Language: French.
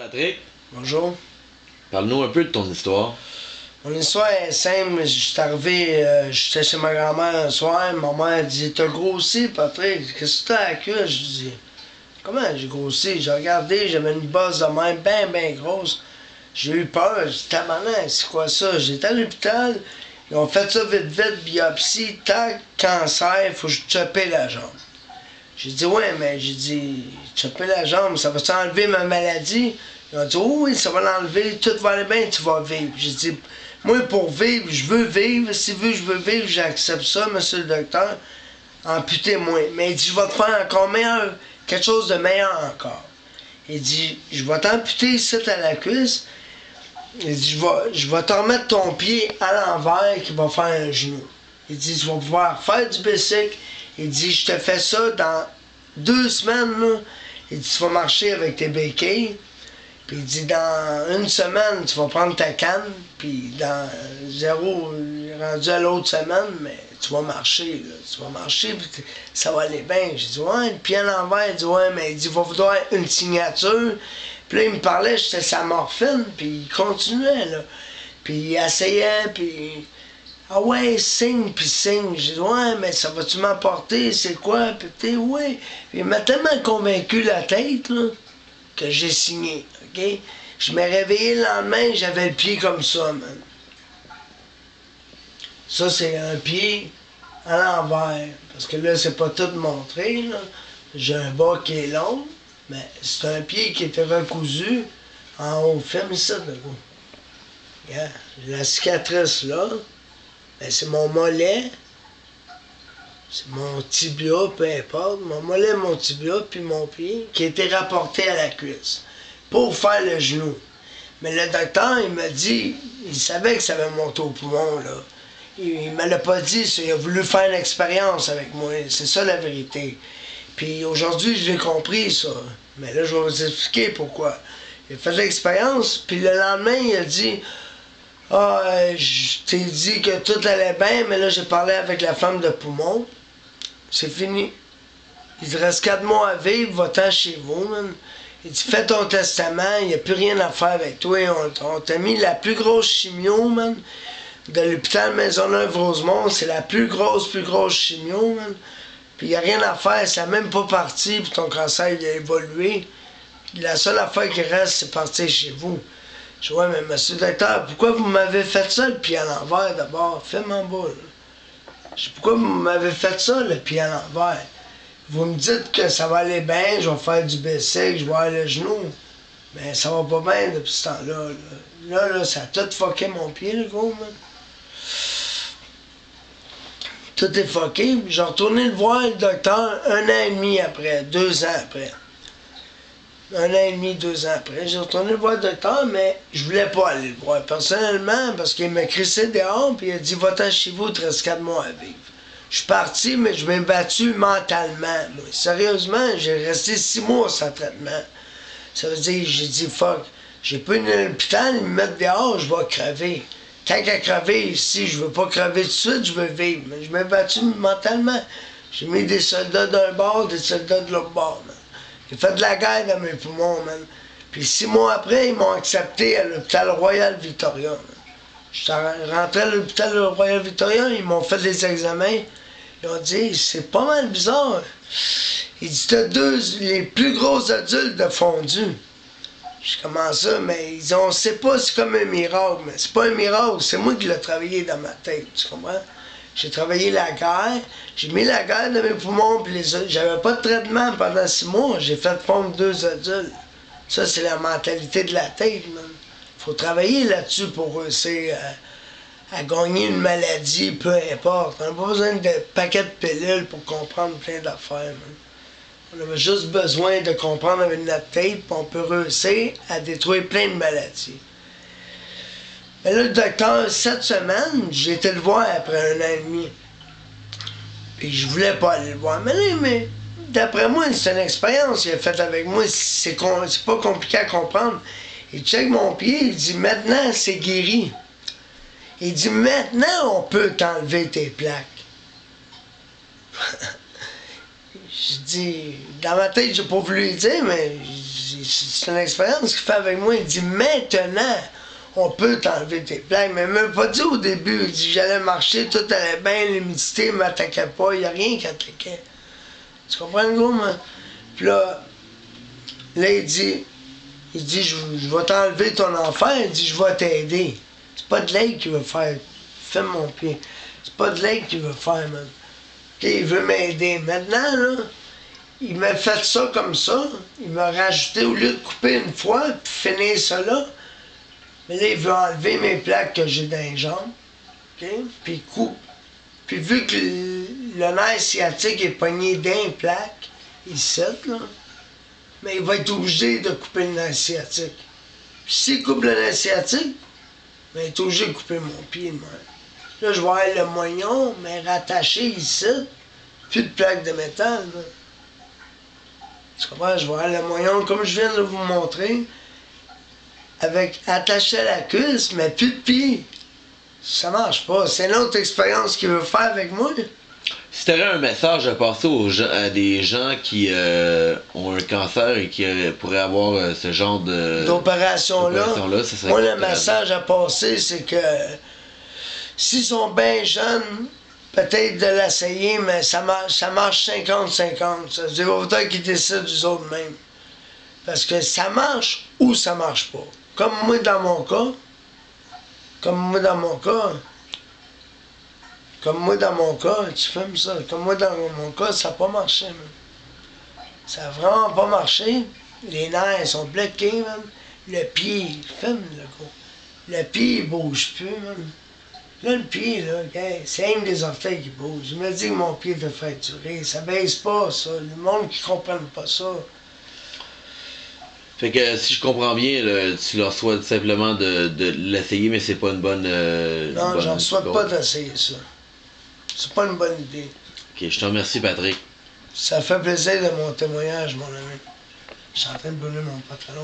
Patrick, Bonjour. parle-nous un peu de ton histoire. Mon histoire est simple. Je suis arrivé, j'étais chez ma grand-mère un soir. Ma mère dit: T'as grossi, Patrick? Qu'est-ce que t'as à la cuisse? Je dis: Comment j'ai grossi? J'ai regardé, j'avais une bosse de même, bien grosse. J'ai eu peur. J'ai dit: Tabarnak, c'est quoi ça? J'étais à l'hôpital. Ils ont fait ça vite, biopsie, tac, cancer, il faut que je choppe la jambe. J'ai dit: Ouais, mais j'ai dit: Chopper la jambe, ça va t'enlever ma maladie? Ils ont dit: Oh, oui, ça va l'enlever, tout va aller bien, tu vas vivre. J'ai dit: Moi, pour vivre, je veux vivre. Si je veux vivre, j'accepte ça, monsieur le docteur. Amputez-moi. Mais il dit: Je vais te faire encore meilleur, quelque chose de meilleur encore. Il dit: Je vais t'amputer ici à la cuisse. Il dit: Je vais te remettre ton pied à l'envers qui va faire un genou. Il dit: Tu vas pouvoir faire du bicycle. Il dit: Je te fais ça dans 2 semaines, là. Il dit: Tu vas marcher avec tes béquilles. Puis il dit: Dans 1 semaine, tu vas prendre ta canne. Puis dans 0, rendu à l'autre semaine, mais tu vas marcher, là. Tu vas marcher, puis ça va aller bien. J'ai dit: Ouais, le pied à l'envers. Il dit: Ouais, mais il dit: Il va falloir une signature. Puis là, il me parlait, j'étais sa morphine, puis il continuait, là. Puis il essayait, puis ah ouais, signe, puis signe. J'ai dit: Ouais, mais ça va-tu m'apporter? C'est quoi? Puis tu ouais. Puis il m'a tellement convaincu la tête, là, que j'ai signé, OK? Je m'ai réveillé le lendemain, j'avais le pied comme ça, man. Ça, c'est un pied à l'envers. Parce que là, c'est pas tout montré, là. J'ai un bas qui est long, mais c'est un pied qui était recousu en haut. Ferme ça, de gros. Regarde, j'ai la cicatrice là. Ben, c'est mon mollet, c'est mon tibia, peu importe, mon mollet, mon tibia, puis mon pied, qui a été rapporté à la cuisse pour faire le genou. Mais le docteur, il m'a dit, il savait que ça avait monté au poumon, là. Il me l'a pas dit, il a voulu faire une expérience avec moi, c'est ça la vérité. Puis aujourd'hui, je l'ai compris, ça. Mais là, je vais vous expliquer pourquoi. Il a fait l'expérience, puis le lendemain, il a dit: Ah, je t'ai dit que tout allait bien, mais là, j'ai parlé avec la femme de poumon. C'est fini. Il te reste 4 mois à vivre, va-t'en chez vous, man. Il dit: Fais ton testament, il n'y a plus rien à faire avec toi. On t'a mis la plus grosse chimio, man, de l'hôpital Maisonneuve-Rosemont. C'est la plus grosse chimio, man. Puis il n'y a rien à faire, ça n'a même pas parti, puis ton cancer, il a évolué. La seule affaire qui reste, c'est partir chez vous. Je dis: Ouais, mais monsieur le docteur, pourquoi vous m'avez fait ça, le pied à l'envers, d'abord? Fais-moi en bas, là. Je dis: Pourquoi vous m'avez fait ça, le pied à l'envers? Vous me dites que ça va aller bien, je vais faire du bicycle, je vais avoir le genou. Mais ça va pas bien depuis ce temps-là. Là, ça a tout fucké mon pied, le gros, man. Tout est fucké. J'ai retourné le voir, le docteur, 1 an et demi après, 2 ans après. 1 an et demi, 2 ans après. J'ai retourné le voir le docteur, mais je voulais pas aller le voir personnellement parce qu'il m'a crissé dehors, puis il a dit: Va-t'en chez vous, il te reste 4 mois à vivre. Je suis parti, mais je m'ai battu mentalement. Moi. Sérieusement, j'ai resté 6 mois sans traitement. Ça veut dire, j'ai dit: Fuck, j'ai pas une hôpital, ils me mettent dehors, je vais crever. Tant qu'à crever ici, je veux pas crever tout de suite, je veux vivre. Mais je m'ai battu mentalement. J'ai mis des soldats d'un bord, des soldats de l'autre bord, man. J'ai fait de la guerre dans mes poumons, man. Puis 6 mois après, ils m'ont accepté à l'hôpital Royal Victoria. Je suis rentré à l'hôpital Royal Victoria, ils m'ont fait des examens. Ils ont dit: C'est pas mal bizarre. Ils disent: T'as les plus gros adultes de fondu. Je commence ça, mais ils ont: On sait pas, c'est comme un miracle. Mais c'est pas un miracle, c'est moi qui l'ai travaillé dans ma tête, tu comprends? J'ai travaillé la guerre, j'ai mis la guerre dans mes poumons, puis j'avais pas de traitement pendant 6 mois, j'ai fait fondre 2 adultes. Ça, c'est la mentalité de la tête, man. Faut travailler là-dessus pour réussir à gagner une maladie, peu importe. On n'a pas besoin de paquets de pilules pour comprendre plein d'affaires, man. On avait juste besoin de comprendre avec notre tête, puis on peut réussir à détruire plein de maladies. Mais là, le docteur, cette semaine, j'ai été le voir après 1 an et demi. Puis je voulais pas aller le voir. Mais là, d'après moi, c'est une expérience qu'il a faite avec moi. C'est pas compliqué à comprendre. Il check mon pied, il dit: Maintenant, c'est guéri. Il dit: Maintenant, on peut t'enlever tes plaques. Je dis, dans ma tête, j'ai pas voulu le dire, mais C'est une expérience qu'il fait avec moi. Il dit, maintenant, on peut t'enlever tes plaques. Mais il m'a pas dit au début. Il dit, j'allais marcher, tout allait bien, l'humidité ne m'attaquait pas, il n'y a rien qui attaquait. Tu comprends le gros, moi? Puis là, il dit, je vais t'enlever ton enfant. Il dit, je vais t'aider. C'est pas de l'aide qu'il veut faire. Fais mon pied. C'est pas de l'aide qu'il veut faire, man. Okay, il veut m'aider. Maintenant, là, il m'a fait ça comme ça. Il m'a rajouté, au lieu de couper une fois, puis finir ça là, mais là, il veut enlever mes plaques que j'ai dans les jambes. Okay? Puis il coupe. Puis vu que le nerf sciatique est pogné d'un plaque, il sète, là, mais il va être obligé de couper le nerf sciatique. Puis s'il coupe le nerf sciatique, ben, il est obligé de couper mon pied. Moi. Là, je vais avoir le moignon, mais rattaché ici, plus de plaques de métal. Là. Tu comprends? Je vais avoir le moignon, comme je viens de vous montrer, avec attaché à la cuisse, mais plus de pied. Ça marche pas. C'est une autre expérience qu'il veut faire avec moi. Si tu aurais un message à passer à des gens qui ont un cancer et qui pourraient avoir ce genre d'opération-là, ça serait moi, le message à passer, c'est que s'ils sont bien jeunes, peut-être de l'essayer, mais ça marche 50-50. Ça veut dire autant qu'ils décident du autres même. Parce que ça marche ou ça marche pas. Comme moi dans mon cas, tu filmes ça, comme moi dans mon cas, ça n'a pas marché, man. Ça n'a vraiment pas marché. Les nerfs sont bloqués, man. Le pied, filme le gros. Le pied, il bouge plus, man. Là, le pied, là, okay, c'est un des orteils qui bouge. Je me dis que mon pied est fracturé. Ça baisse pas, ça. Le monde qui ne comprend pas ça. Fait que si je comprends bien, là, tu leur souhaites simplement de l'essayer, mais c'est pas une bonne. Non, j'en souhaite pas d'essayer ça. C'est pas une bonne idée. Ok, je te remercie, Patrick. Ça fait plaisir de mon témoignage, mon ami. Je suis en train de brûler mon pantalon.